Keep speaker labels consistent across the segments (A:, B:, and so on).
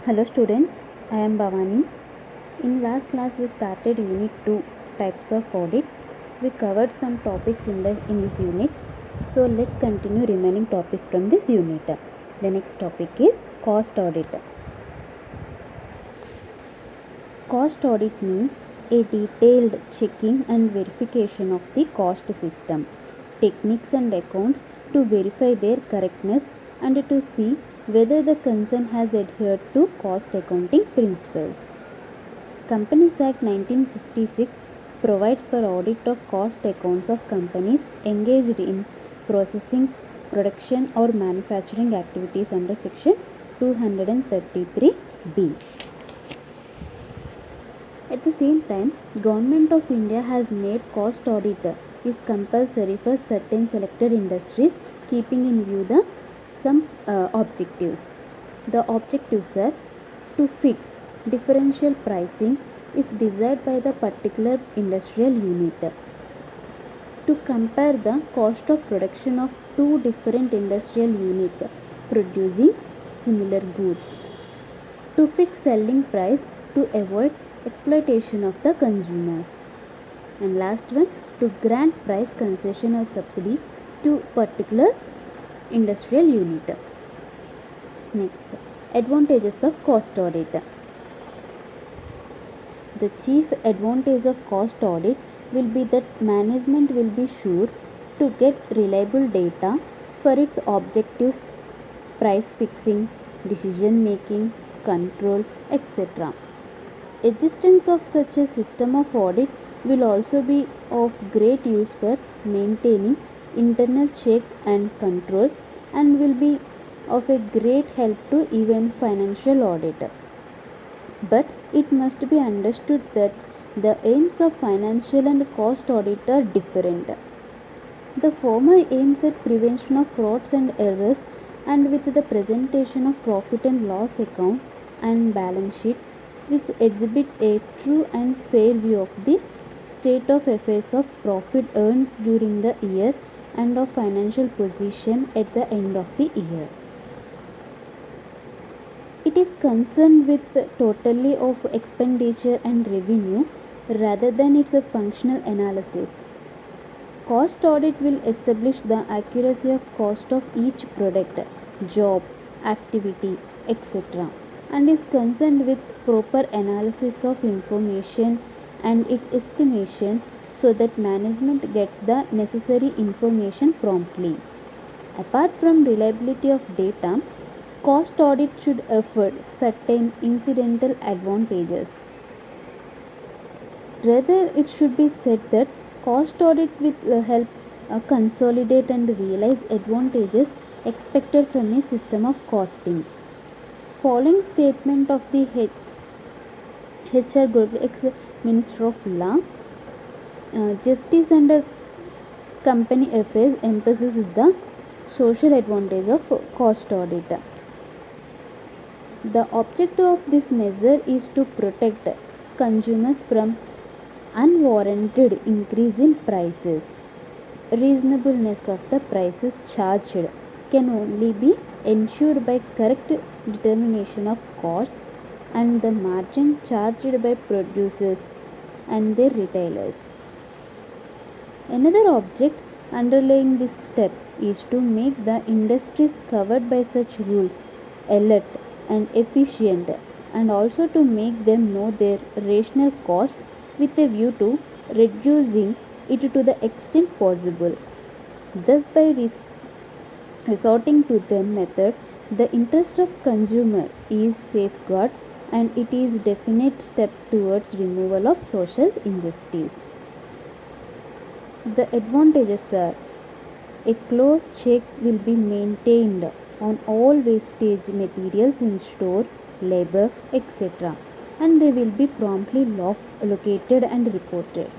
A: Hello students, I am Bhavani. In last class we started unit 2 types of audit. We covered some topics in this unit. So let's continue remaining topics from this unit. The next topic is cost audit. Cost audit means a detailed checking and verification of the cost system, techniques and accounts to verify their correctness and to see whether the concern has adhered to cost accounting principles. Companies Act 1956 provides for audit of cost accounts of companies engaged in processing, production or manufacturing activities under section 233B. At the same time, Government of India has made cost audit is compulsory for certain selected industries, keeping in view the some objectives. The objectives are to fix differential pricing if desired by the particular industrial unit, to compare the cost of production of two different industrial units producing similar goods, to fix selling price to avoid exploitation of the consumers, and last one, to grant price concession or subsidy to particular industrial unit. Next, advantages of cost audit. The chief advantage of cost audit will be that management will be sure to get reliable data for its objectives, price fixing, decision making, control, etc. Existence of such a system of audit will also be of great use for maintaining internal check and control and will be of a great help to even financial audit. But it must be understood that the aims of financial and cost audit are different. The former aims at prevention of frauds and errors and with the presentation of profit and loss account and balance sheet which exhibit a true and fair view of the state of affairs of profit earned during the year and of financial position at the end of the year. It is concerned with totally of expenditure and revenue rather than its a functional analysis. Cost audit will establish the accuracy of cost of each product, job, activity, etc. and is concerned with proper analysis of information and its estimation so that management gets the necessary information promptly. Apart from reliability of data, cost audit should afford certain incidental advantages. Rather, it should be said that cost audit will help consolidate and realize advantages expected from a system of costing. Following statement of the HR Group, ex-Minister of Law, Justice and Company Affairs emphasizes the social advantage of cost audit. The objective of this measure is to protect consumers from unwarranted increase in prices. Reasonableness of the prices charged can only be ensured by correct determination of costs and the margin charged by producers and their retailers. Another object underlying this step is to make the industries covered by such rules alert and efficient and also to make them know their rational cost with a view to reducing it to the extent possible. Thus, by resorting to the method, the interest of consumer is safeguarded and it is definite step towards removal of social injustice. The advantages are a close check will be maintained on all wastage materials in store, labor, etc. and they will be promptly located and reported.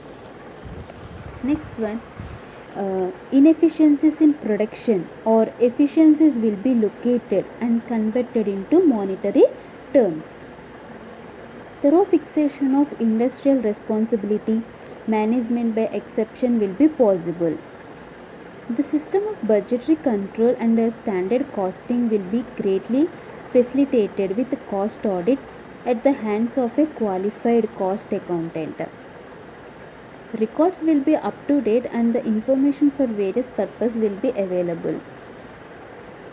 A: Next one, inefficiencies in production or efficiencies will be located and converted into monetary terms. Thorough fixation of industrial responsibility management by exception will be possible. The system of budgetary control and standard costing will be greatly facilitated with cost audit at the hands of a qualified cost accountant. Records will be up to date and the information for various purposes will be available.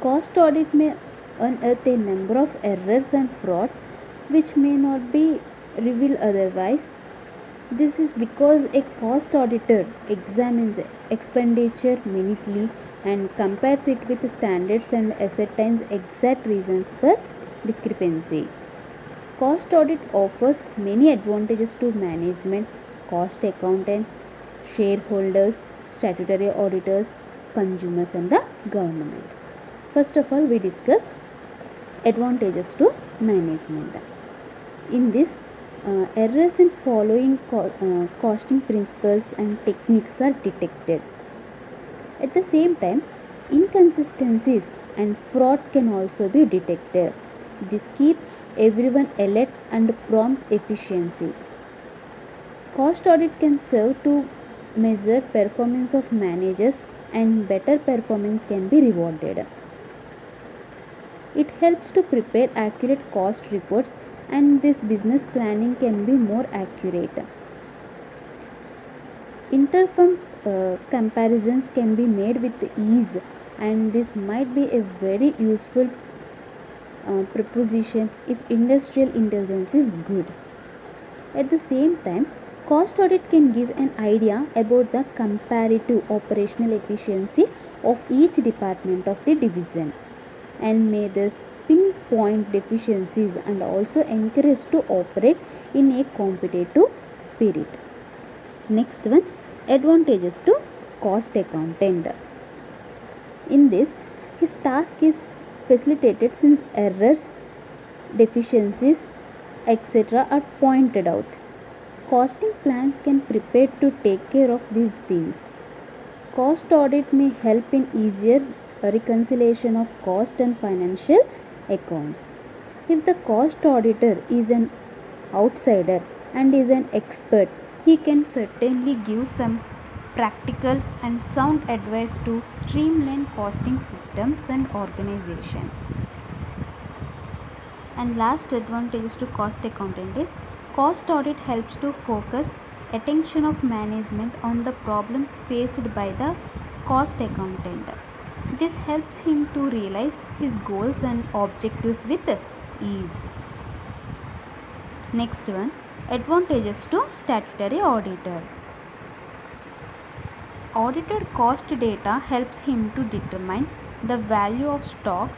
A: Cost audit may unearth a number of errors and frauds which may not be revealed otherwise. This is because a cost auditor examines expenditure minutely and compares it with standards and ascertains exact reasons for discrepancy. Cost audit offers many advantages to management, cost accountant, shareholders, statutory auditors, consumers, and the government. First of all, we discuss advantages to management. In this, errors in following costing principles and techniques are detected. At the same time, inconsistencies and frauds can also be detected. This keeps everyone alert and prompts efficiency. Cost audit can serve to measure performance of managers and better performance can be rewarded. It helps to prepare accurate cost reports and this business planning can be more accurate. Interfirm comparisons can be made with ease and this might be a very useful proposition if industrial intelligence is good. At the same time, cost audit can give an idea about the comparative operational efficiency of each department of the division and may thus pinpoint deficiencies and also encourage to operate in a competitive spirit. Next one, advantages to cost accountant. In this, his task is facilitated since errors, deficiencies, etc. are pointed out. Costing plans can prepare to take care of these things. Cost audit may help in easier reconciliation of cost and financial accounts. If the cost auditor is an outsider and is an expert, he can certainly give some practical and sound advice to streamline costing systems and organization. And last advantage to cost accountant is cost audit helps to focus attention of management on the problems faced by the cost accountant. This helps him to realize his goals and objectives with ease. Next one, advantages to statutory auditor. Audited cost data helps him to determine the value of stocks,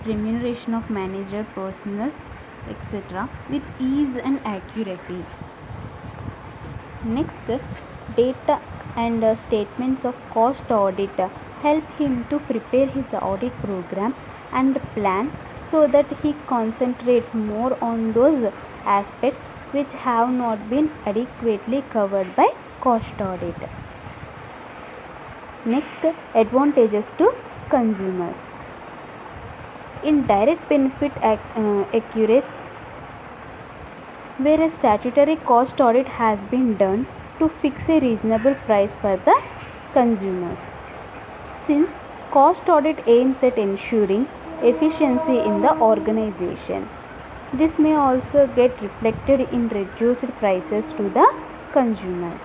A: remuneration of manager, personnel, etc. with ease and accuracy. Next, data and statements of cost audit help him to prepare his audit program and plan so that he concentrates more on those aspects which have not been adequately covered by cost audit. Next, advantages to consumers. In direct benefit accurates where a statutory cost audit has been done to fix a reasonable price for the consumers. Since cost audit aims at ensuring efficiency in the organization, this may also get reflected in reduced prices to the consumers.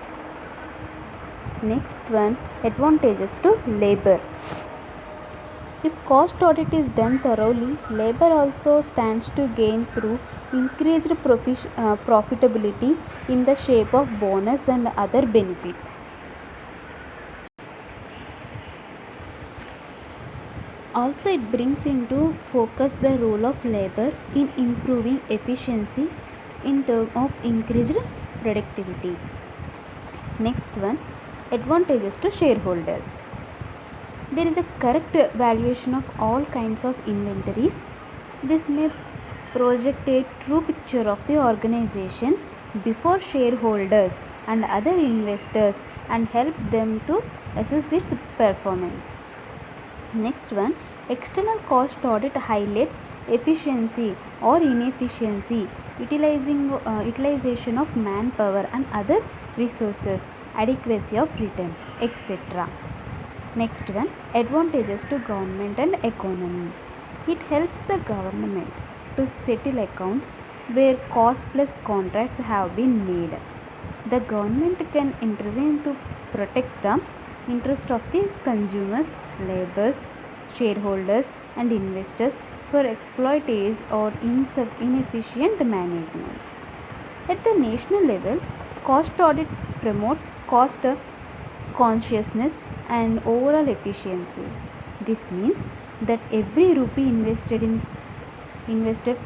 A: Next one, advantages to labor. If cost audit is done thoroughly, labor also stands to gain through increased profitability in the shape of bonus and other benefits. Also, it brings into focus the role of labor in improving efficiency in terms of increased productivity. Next one, advantages to shareholders. There is a correct valuation of all kinds of inventories. This may project a true picture of the organization before shareholders and other investors and help them to assess its performance. Next one, external cost audit highlights efficiency or inefficiency, utilization of manpower and other resources, adequacy of return, etc. Next one, advantages to government and economy. It helps the government to settle accounts where cost plus contracts have been made. The government can intervene to protect the interest of the consumers, laborers, shareholders, and investors for exploitation or inefficient managements. At the national level, cost audit promotes cost consciousness and overall efficiency. This means that every rupee invested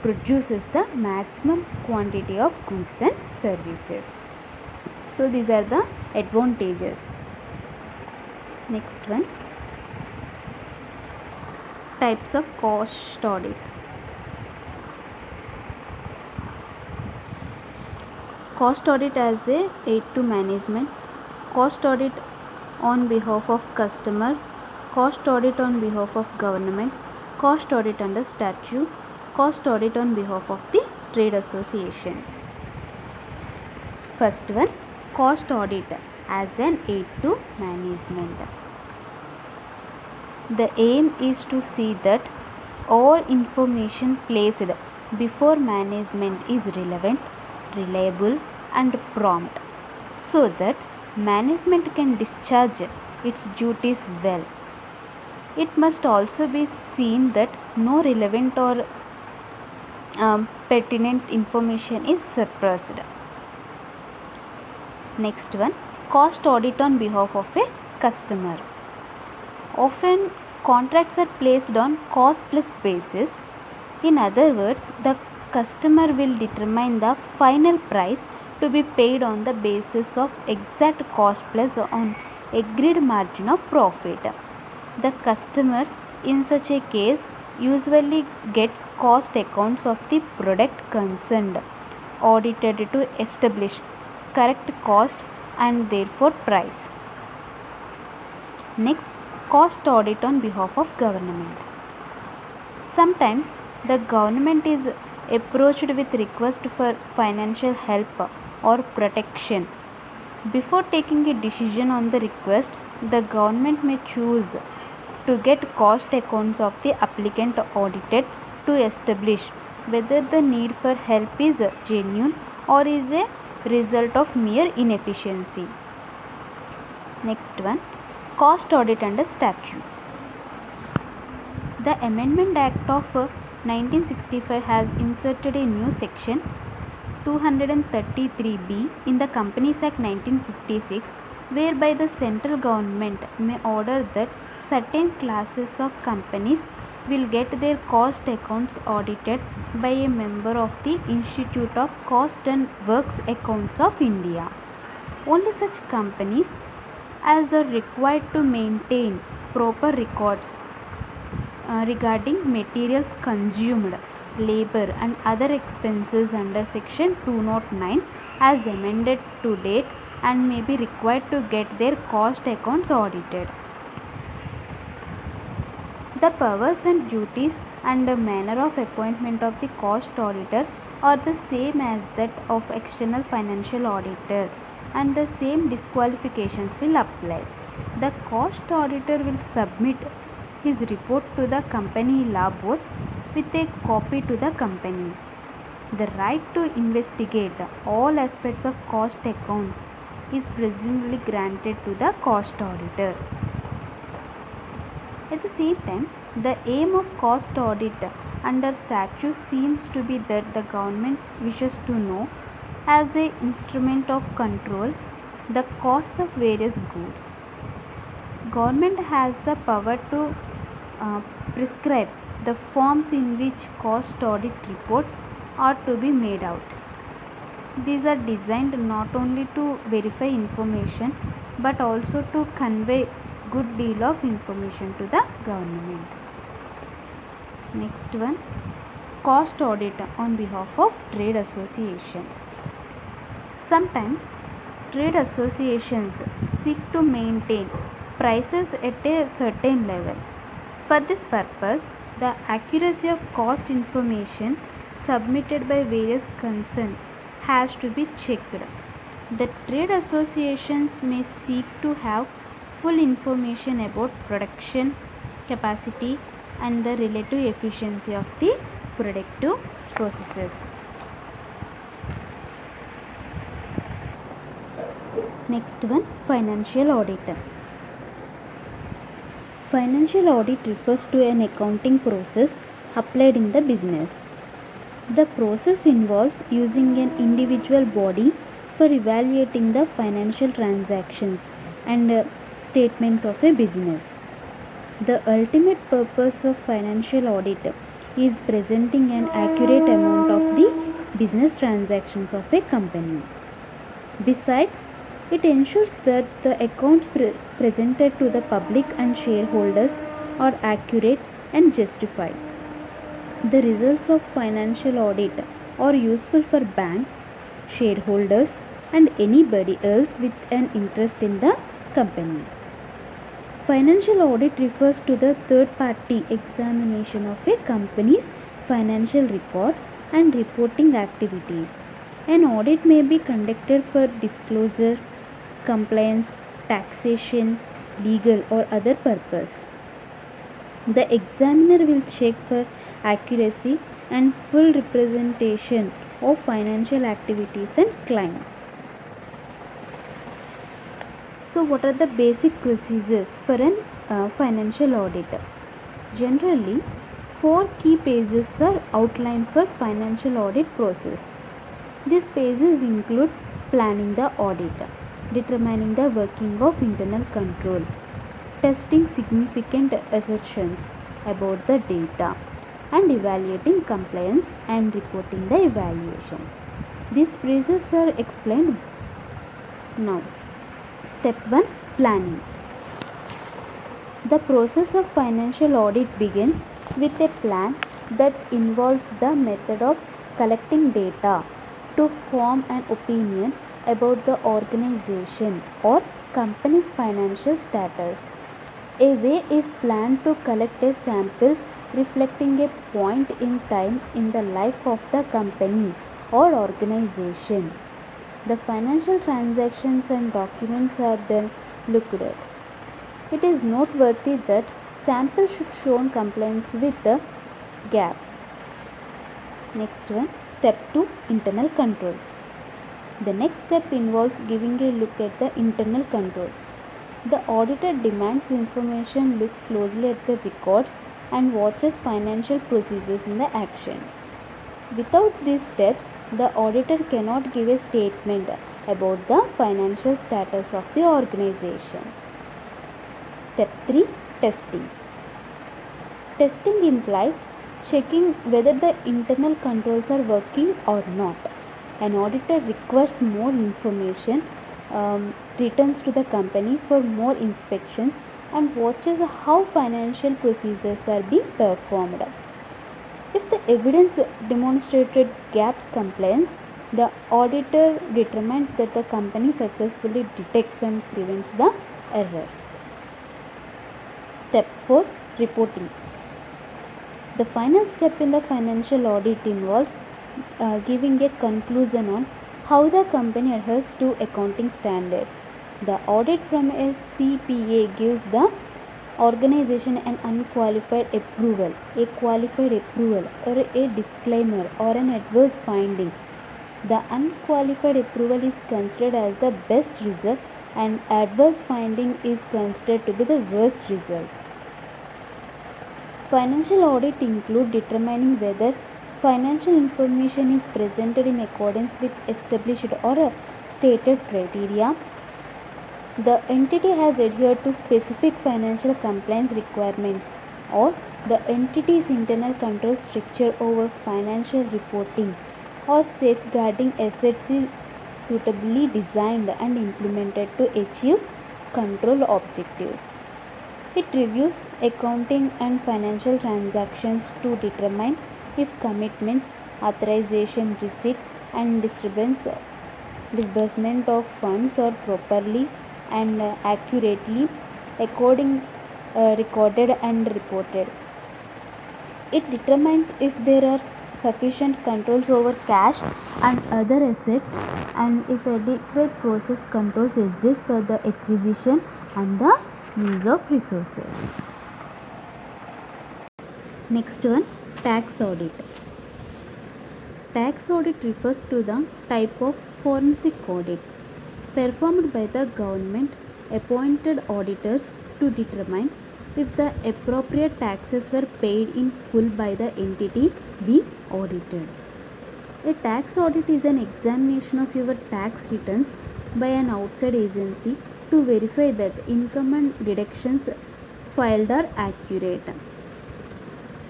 A: produces the maximum quantity of goods and services. So these are the advantages. Next one, types of cost audit. Cost audit as a aid to management, cost audit on behalf of customer, cost audit on behalf of government, cost audit under statute, cost audit on behalf of the trade association. First one, cost audit as an aid to management. The aim is to see that all information placed before management is relevant, reliable, and prompt, so that management can discharge its duties well. It must also be seen that no relevant or pertinent information is suppressed. Next one, cost audit on behalf of a customer. Often contracts are placed on cost plus basis. In other words, the customer will determine the final price to be paid on the basis of exact cost plus on agreed margin of profit. The customer in such a case usually gets cost accounts of the product concerned audited to establish correct cost and therefore price. Next, cost audit on behalf of government. Sometimes the government is approached with request for financial help or protection. Before taking a decision on the request, the government may choose to get cost accounts of the applicant audited to establish whether the need for help is genuine or is a result of mere inefficiency. Next one, cost audit under statute. The Amendment Act of 1965 has inserted a new section 233B in the Companies Act 1956, whereby the central government may order that certain classes of companies will get their cost accounts audited by a member of the Institute of Cost and Works Accounts of India. Only such companies as are required to maintain proper records regarding materials consumed, labor and other expenses under section 209 as amended to date and may be required to get their cost accounts audited. The powers and duties and the manner of appointment of the cost auditor are the same as that of external financial auditor, and the same disqualifications will apply. The cost auditor will submit his report to the company law board with a copy to the company. The right to investigate all aspects of cost accounts is presumably granted to the cost auditor. At the same time, the aim of cost audit under statute seems to be that the government wishes to know, as an instrument of control, the costs of various goods. Government has the power to prescribe the forms in which cost audit reports are to be made out. These are designed not only to verify information but also to convey good deal of information to the government. Next one, cost audit on behalf of trade association. Sometimes trade associations seek to maintain prices at a certain level. For this purpose, the accuracy of cost information submitted by various concerned has to be checked. The trade associations may seek to have full information about production capacity, and the relative efficiency of the productive processes. Next one, financial audit. Financial audit refers to an accounting process applied in the business. The process involves using an individual body for evaluating the financial transactions and statements of a business. The ultimate purpose of financial audit is presenting an accurate amount of the business transactions of a company. Besides, it ensures that the accounts presented to the public and shareholders are accurate and justified. The results of financial audit are useful for banks, shareholders, and anybody else with an interest in the company. Financial audit refers to the third-party examination of a company's financial records and reporting activities. An audit may be conducted for disclosure, compliance, taxation, legal, or other purpose. The examiner will check for accuracy and full representation of financial activities and clients. So, what are the basic procedures for an financial audit? Generally, 4 key pages are outlined for financial audit process. These pages include planning the audit, determining the working of internal control, testing significant assertions about the data, and evaluating compliance and reporting the evaluations. These pages are explained now. Step 1, planning. The process of financial audit begins with a plan that involves the method of collecting data to form an opinion about the organization or company's financial status. A way is planned to collect a sample reflecting a point in time in the life of the company or organization. The financial transactions and documents are then looked at. It is noteworthy that samples should show compliance with the GAAP. Next one, step 2, internal controls. The next step involves giving a look at the internal controls. The auditor demands information, looks closely at the records, and watches financial procedures in the action. Without these steps, the auditor cannot give a statement about the financial status of the organization. Step 3, testing. Testing implies checking whether the internal controls are working or not. An auditor requires more information, returns to the company for more inspections, and watches how financial procedures are being performed. If the evidence demonstrated GAAP's compliance, the auditor determines that the company successfully detects and prevents the errors. Step 4, reporting. The final step in the financial audit involves giving a conclusion on how the company adheres to accounting standards. The audit from a CPA gives the organization an unqualified approval, a qualified approval, or a disclaimer or an adverse finding. The unqualified approval is considered as the best result and adverse finding is considered to be the worst result. Financial audit include determining whether financial information is presented in accordance with established or stated criteria. The entity has adhered to specific financial compliance requirements, or the entity's internal control structure over financial reporting or safeguarding assets is suitably designed and implemented to achieve control objectives. It reviews accounting and financial transactions to determine if commitments, authorization, receipt, and disbursement of funds are properly and accurately recorded and reported. It determines if there are sufficient controls over cash and other assets, and if adequate process controls exist for the acquisition and the use of resources. Next one, tax audit. Tax audit refers to the type of forensic audit performed by the government appointed auditors to determine if the appropriate taxes were paid in full by the entity being audited. A tax audit is an examination of your tax returns by an outside agency to verify that income and deductions filed are accurate.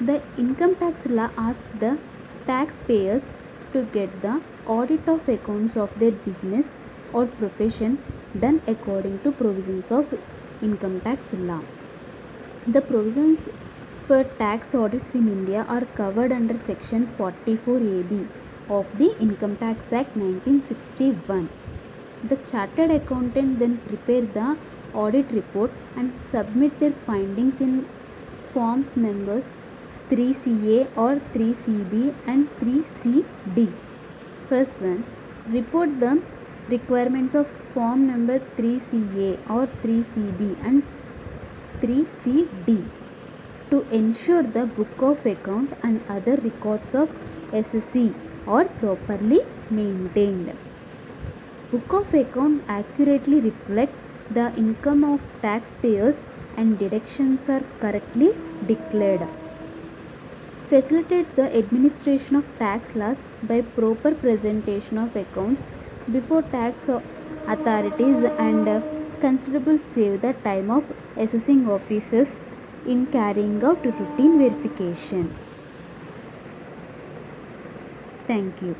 A: The income tax law asks the taxpayers to get the audit of accounts of their business or profession done according to provisions of income tax law. The provisions for tax audits in India are covered under section 44AB of the Income Tax Act 1961. The chartered accountant then prepare the audit report and submit their findings in forms numbers 3CA or 3CB and 3CD. First one, report the requirements of form number 3CA or 3CB and 3CD to ensure the book of account and other records of SSC are properly maintained. Book of account accurately reflect the income of taxpayers and deductions are correctly declared. Facilitate the administration of tax laws by proper presentation of accounts before tax authorities and considerable save the time of assessing officers in carrying out routine verification. Thank you.